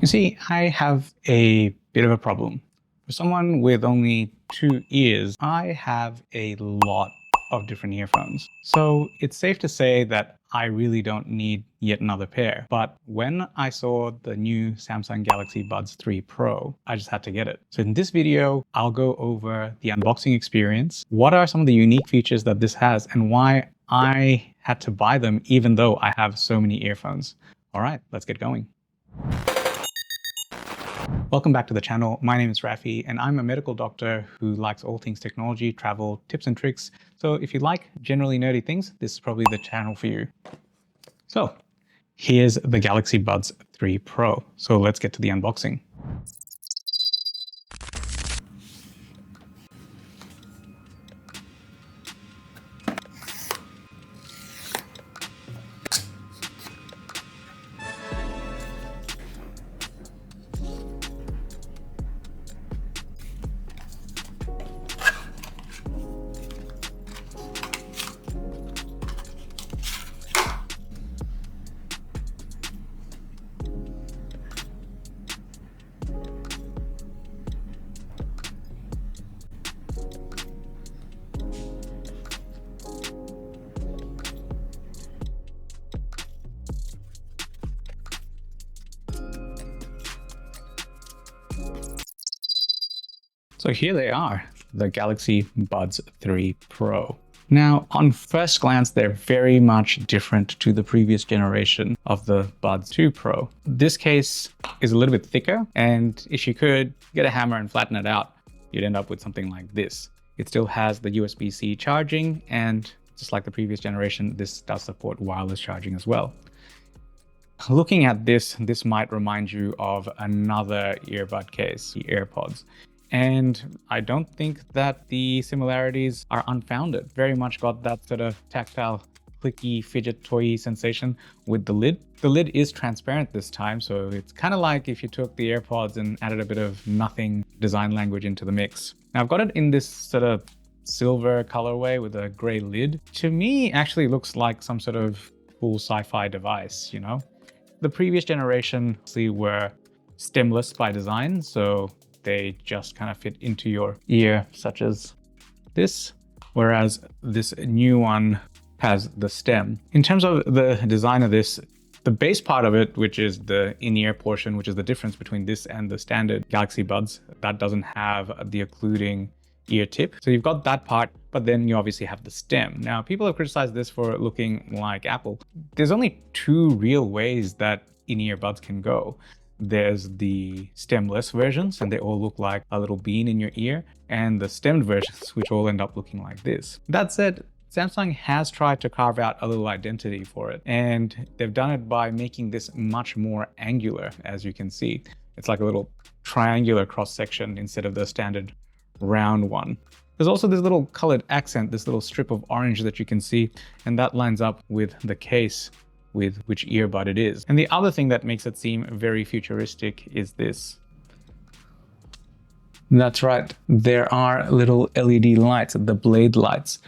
You see, I have a bit of a problem. For someone with only 2 ears, I have a lot of different earphones. So it's safe to say that I really don't need yet another pair. But when I saw the new Samsung Galaxy Buds 3 Pro, I just had to get it. So in this video, I'll go over the unboxing experience, what are some of the unique features that this has, and why I had to buy them even though I have so many earphones. All right, let's get going. Welcome back to the channel. My name is Rafi and I'm a medical doctor who likes all things technology, travel, tips and tricks. So if you like generally nerdy things, this is probably the channel for you. So here's the Galaxy Buds 3 Pro. So let's get to the unboxing. So here they are, the Galaxy Buds 3 Pro. Now, on first glance, they're very much different to the previous generation of the Buds 2 Pro. This case is a little bit thicker, and if you could get a hammer and flatten it out, you'd end up with something like this. It still has the USB-C charging, and just like the previous generation, this does support wireless charging as well. Looking at this might remind you of another earbud case, the AirPods. And I don't think that the similarities are unfounded. Very much got that sort of tactile, clicky, fidget toy sensation with the lid. The lid is transparent this time, so it's kind of like if you took the AirPods and added a bit of nothing design language into the mix. Now I've got it in this sort of silver colorway with a gray lid. To me, actually looks like some sort of cool sci-fi device, you know? The previous generation were stemless by design, so they just kind of fit into your ear, such as this, whereas this new one has the stem. In terms of the design of this, the base part of it, which is the in-ear portion, which is the difference between this and the standard Galaxy Buds, that doesn't have the occluding ear tip. So you've got that part, but then you obviously have the stem. Now, people have criticized this for looking like Apple. There's only two real ways that in-ear buds can go. There's the stemless versions, and they all look like a little bean in your ear, and the stemmed versions, which all end up looking like this. That said, Samsung has tried to carve out a little identity for it, and they've done it by making this much more angular, as you can see. It's like a little triangular cross-section instead of the standard round one. There's also this little colored accent, this little strip of orange that you can see, and that lines up with the case with which earbud it is. And the other thing that makes it seem very futuristic is this. That's right, there are little LED lights, the blade lights.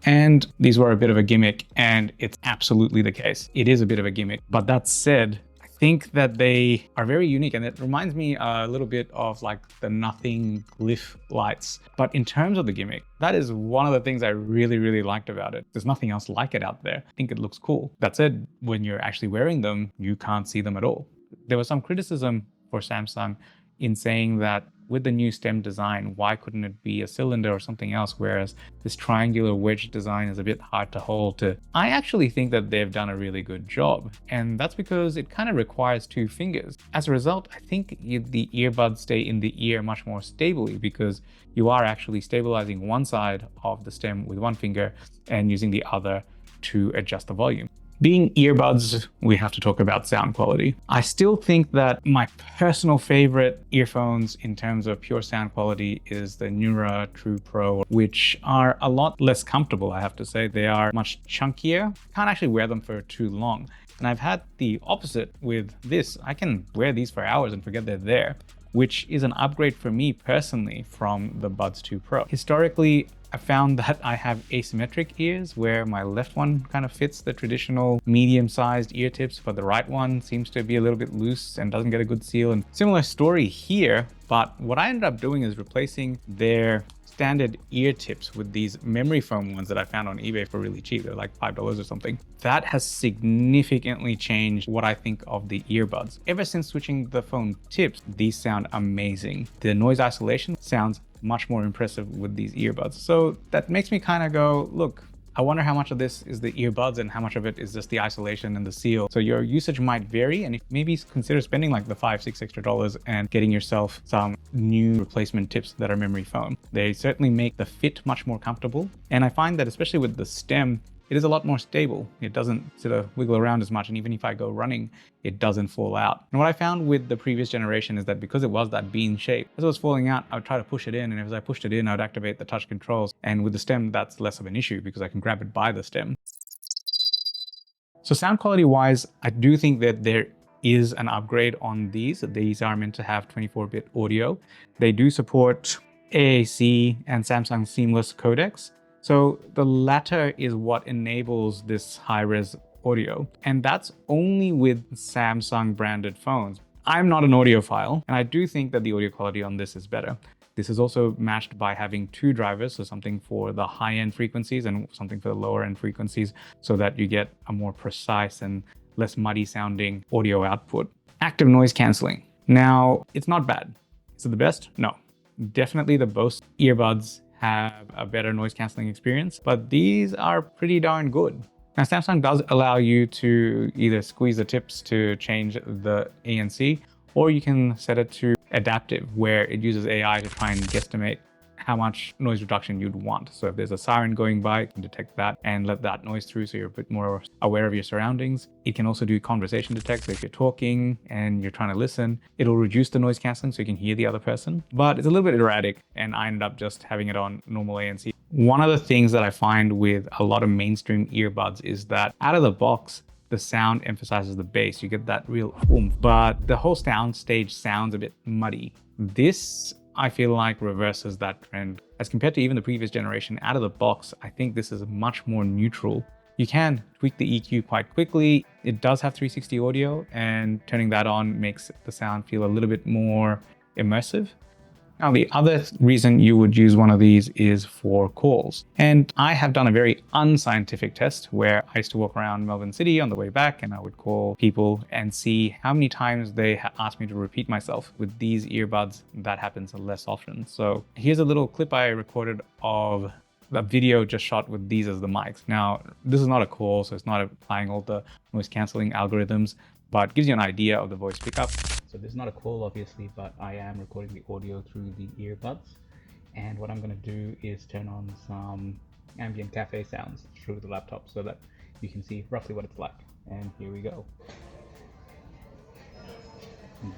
And these were a bit of a gimmick, and it's absolutely the case. It is a bit of a gimmick, but that said, I think that they are very unique, and it reminds me a little bit of like the Nothing glyph lights. But in terms of the gimmick, that is one of the things I really liked about it. There's nothing else like it out there. I think it looks cool. That said, when you're actually wearing them, you can't see them at all. There was some criticism for Samsung in saying that with the new stem design, why couldn't it be a cylinder or something else, whereas this triangular wedge design is a bit hard to hold to. I actually think that they've done a really good job, and that's because it kind of requires two fingers. As a result, I think the earbuds stay in the ear much more stably because you are actually stabilizing one side of the stem with one finger and using the other to adjust the volume. Being earbuds, we have to talk about sound quality. I still think that my personal favorite earphones in terms of pure sound quality is the Nura True Pro, which are a lot less comfortable, I have to say. They are much chunkier. Can't actually wear them for too long. And I've had the opposite with this. I can wear these for hours and forget they're there, which is an upgrade for me personally from the Buds 2 Pro. Historically, I found that I have asymmetric ears where my left one kind of fits the traditional medium-sized ear tips, but the right one seems to be a little bit loose and doesn't get a good seal. And similar story here, but what I ended up doing is replacing their standard ear tips with these memory foam ones that I found on eBay for really cheap. They're like $5 or something. That has significantly changed what I think of the earbuds. Ever since switching the phone tips, these sound amazing. The noise isolation sounds much more impressive with these earbuds. So that makes me kind of go, look, I wonder how much of this is the earbuds and how much of it is just the isolation and the seal. So your usage might vary, and maybe consider spending like the $5-6 extra and getting yourself some new replacement tips that are memory foam. They certainly make the fit much more comfortable. And I find that especially with the stem, it is a lot more stable. It doesn't sort of wiggle around as much. And even if I go running, it doesn't fall out. And what I found with the previous generation is that because it was that bean shape, as it was falling out, I would try to push it in. And as I pushed it in, I would activate the touch controls. And with the stem, that's less of an issue because I can grab it by the stem. So sound quality wise, I do think that there is an upgrade on these. These are meant to have 24-bit audio. They do support AAC and Samsung Seamless codecs. So the latter is what enables this high-res audio, and that's only with Samsung branded phones. I'm not an audiophile, and I do think that the audio quality on this is better. This is also matched by having two drivers, so something for the high-end frequencies and something for the lower-end frequencies, so that you get a more precise and less muddy sounding audio output. Active noise cancelling. Now, it's not bad. Is it the best? No. Definitely the Bose earbuds have a better noise cancelling experience, but these are pretty darn good. Now, Samsung does allow you to either squeeze the tips to change the ANC, or you can set it to adaptive, where it uses AI to try and guesstimate how much noise reduction you'd want. So if there's a siren going by, it can detect that and let that noise through so you're a bit more aware of your surroundings. It can also do conversation detect. So if you're talking and you're trying to listen, it'll reduce the noise cancelling so you can hear the other person. But it's a little bit erratic, and I ended up just having it on normal ANC. One of the things that I find with a lot of mainstream earbuds is that out of the box, the sound emphasizes the bass. You get that real oomph, but the whole sound stage sounds a bit muddy. This, I feel like, reverses that trend. As compared to even the previous generation, out of the box, I think this is much more neutral. You can tweak the EQ quite quickly. It does have 360 audio, and turning that on makes the sound feel a little bit more immersive. Now, the other reason you would use one of these is for calls. And I have done a very unscientific test where I used to walk around Melbourne City on the way back, and I would call people and see how many times they asked me to repeat myself. With these earbuds, that happens less often. So here's a little clip I recorded of a video just shot with these as the mics. Now, this is not a call, so it's not applying all the noise cancelling algorithms, but gives you an idea of the voice pickup. So this is not a call, obviously, but I am recording the audio through the earbuds. And what I'm going to do is turn on some ambient cafe sounds through the laptop so that you can see roughly what it's like. And here we go.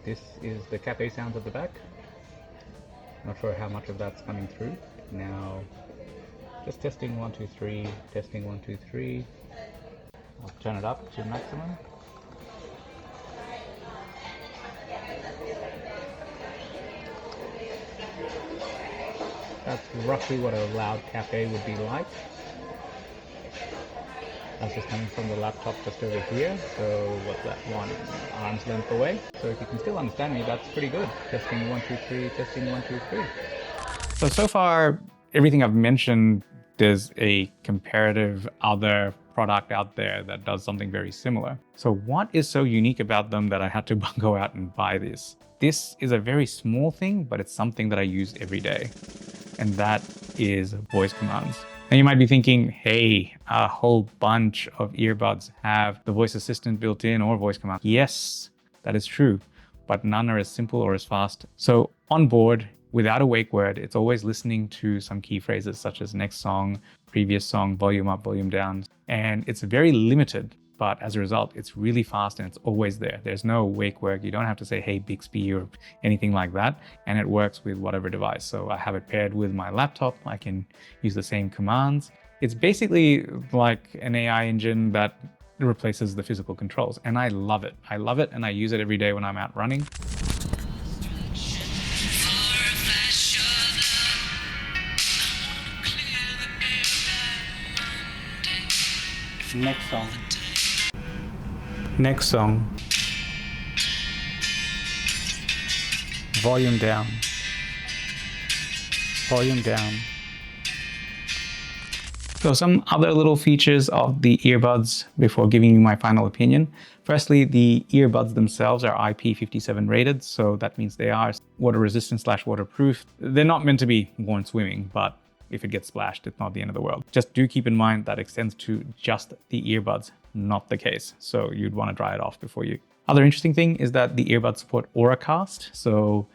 This is the cafe sounds at the back. Not sure how much of that's coming through. Now, just testing 1, 2, 3, testing 1, 2, 3. I'll turn it up to maximum. That's roughly what a loud cafe would be like. That's just coming from the laptop just over here. So what's that, one arm's length away? So if you can still understand me, that's pretty good. Testing 1, 2, 3, testing 1, 2, 3. So far, everything I've mentioned, there's a comparative other product out there that does something very similar. So what is so unique about them that I had to go out and buy this? This is a very small thing, but it's something that I use every day. And that is voice commands. And you might be thinking, hey, a whole bunch of earbuds have the voice assistant built in or voice commands. Yes, that is true, but none are as simple or as fast. So on board, without a wake word, it's always listening to some key phrases such as next song, previous song, volume up, volume down. And it's very limited, but as a result, it's really fast and it's always there. There's no wake word. You don't have to say, hey, Bixby or anything like that. And it works with whatever device. So I have it paired with my laptop. I can use the same commands. It's basically like an AI engine that replaces the physical controls. And I love it. I love it. And I use it every day when I'm out running. Next song. Next song. Volume down. Volume down. So some other little features of the earbuds before giving you my final opinion. Firstly, the earbuds themselves are IP57 rated, so that means they are water resistant / waterproof. They're not meant to be worn swimming, but if it gets splashed, it's not the end of the world. Just do keep in mind that extends to just the earbuds, not the case. So you'd want to dry it off before you. Other interesting thing is that the earbuds support Auracast. So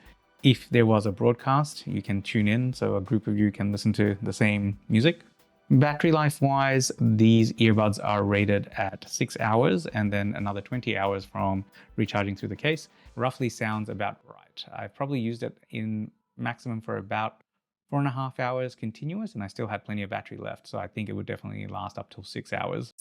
if there was a broadcast, you can tune in, so a group of you can listen to the same music. Battery life wise, these earbuds are rated at 6 hours and then another 20 hours from recharging through the case. Roughly sounds about right. I've probably used it in maximum for about 4.5 hours continuous, and I still had plenty of battery left. So I think it would definitely last up till 6 hours.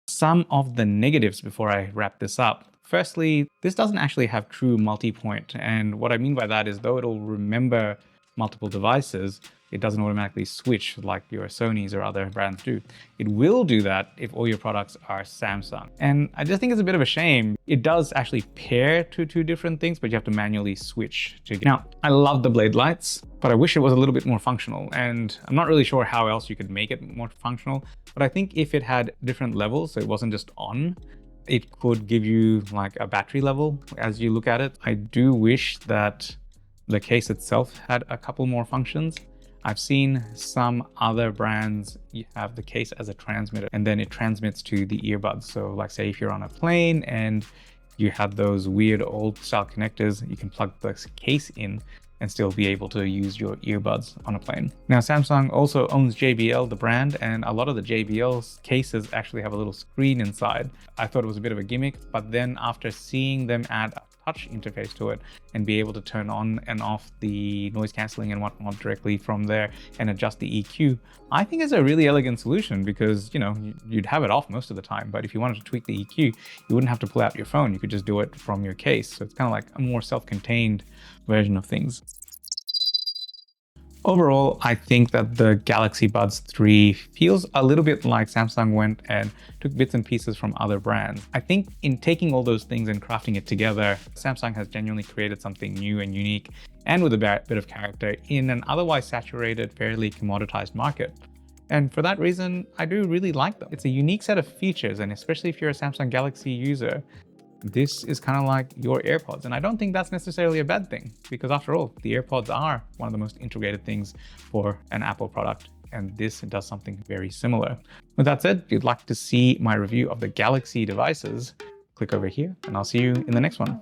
Some of the negatives before I wrap this up. Firstly, this doesn't actually have true multi-point. And what I mean by that is though it'll remember multiple devices, it doesn't automatically switch like your Sonys or other brands do. It will do that if all your products are Samsung. And I just think it's a bit of a shame. It does actually pair to two different things, but you have to manually switch to get. Now, I love the blade lights, but I wish it was a little bit more functional. And I'm not really sure how else you could make it more functional, but I think if it had different levels, so it wasn't just on, it could give you like a battery level as you look at it. I do wish that the case itself had a couple more functions. I've seen some other brands have the case as a transmitter and then it transmits to the earbuds. So like say if you're on a plane and you have those weird old style connectors, you can plug the case in and still be able to use your earbuds on a plane. Now, Samsung also owns JBL, the brand, and a lot of the JBL cases actually have a little screen inside. I thought it was a bit of a gimmick, but then after seeing them add a touch interface to it and be able to turn on and off the noise cancelling and whatnot directly from there and adjust the EQ, I think it's a really elegant solution because, you know, you'd have it off most of the time, but if you wanted to tweak the EQ, you wouldn't have to pull out your phone. You could just do it from your case. So it's kind of like a more self-contained version of things. Overall, I think that the Galaxy Buds 3 feels a little bit like Samsung went and took bits and pieces from other brands. I think in taking all those things and crafting it together, Samsung has genuinely created something new and unique and with a bit of character in an otherwise saturated, fairly commoditized market. And for that reason, I do really like them. It's a unique set of features, and especially if you're a Samsung Galaxy user, this is kind of like your AirPods. And I don't think that's necessarily a bad thing because after all, the AirPods are one of the most integrated things for an Apple product. And this does something very similar. With that said, if you'd like to see my review of the Galaxy devices, click over here and I'll see you in the next one.